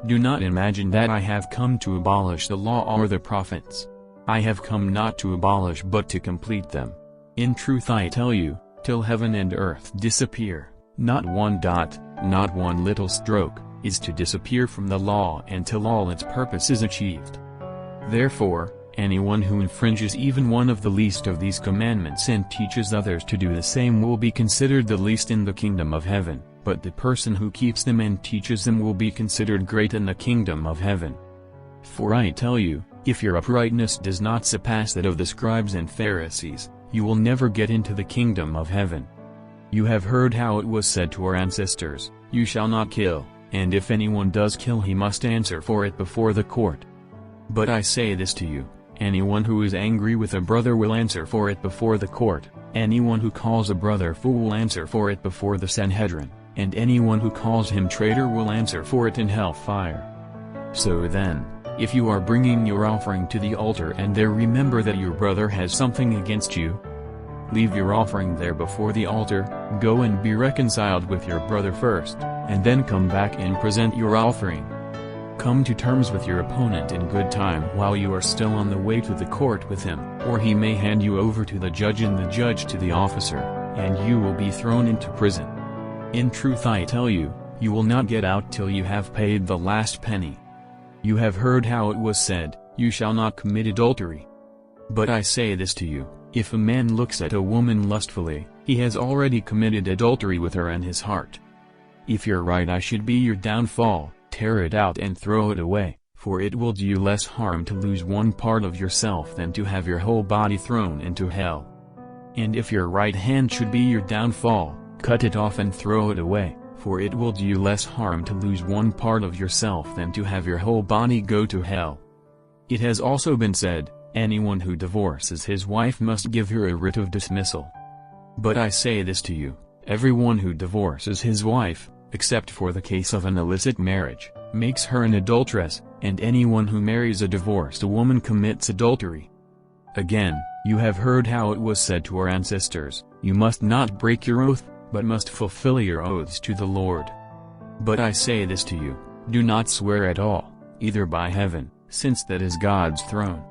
Do not imagine that I have come to abolish the law or the prophets. I have come not to abolish but to complete them. In truth I tell you, till heaven and earth disappear, not one dot, not one little stroke, is to disappear from the law until all its purpose is achieved. Therefore, anyone who infringes even one of the least of these commandments and teaches others to do the same will be considered the least in the kingdom of heaven, but the person who keeps them and teaches them will be considered great in the kingdom of heaven. For I tell you, if your uprightness does not surpass that of the scribes and Pharisees, you will never get into the kingdom of heaven. You have heard how it was said to our ancestors, "You shall not kill, and if anyone does kill he must answer for it before the court." But I say this to you, anyone who is angry with a brother will answer for it before the court, anyone who calls a brother fool will answer for it before the Sanhedrin, and anyone who calls him traitor will answer for it in hellfire. So then, if you are bringing your offering to the altar and there remember that your brother has something against you, leave your offering there before the altar, go and be reconciled with your brother first, and then come back and present your offering. Come to terms with your opponent in good time while you are still on the way to the court with him, or he may hand you over to the judge and the judge to the officer, and you will be thrown into prison. In truth I tell you, you will not get out till you have paid the last penny. You have heard how it was said, "You shall not commit adultery." But I say this to you, if a man looks at a woman lustfully, he has already committed adultery with her in his heart. If your right eye should be your downfall, tear it out and throw it away, for it will do you less harm to lose one part of yourself than to have your whole body thrown into hell. And if your right hand should be your downfall, cut it off and throw it away, for it will do you less harm to lose one part of yourself than to have your whole body go to hell. It has also been said, anyone who divorces his wife must give her a writ of dismissal. But I say this to you, everyone who divorces his wife, except for the case of an illicit marriage, makes her an adulteress, and anyone who marries a divorced woman commits adultery. Again, you have heard how it was said to our ancestors, "You must not break your oath, but must fulfill your oaths to the Lord." But I say this to you, do not swear at all, either by heaven, since that is God's throne,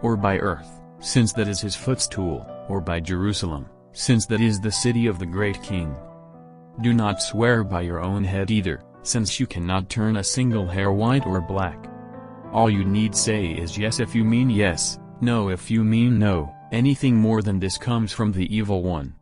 or by earth, since that is his footstool, or by Jerusalem, since that is the city of the great King. Do not swear by your own head either, since you cannot turn a single hair white or black. All you need say is yes if you mean yes, no if you mean no. Anything more than this comes from the evil one.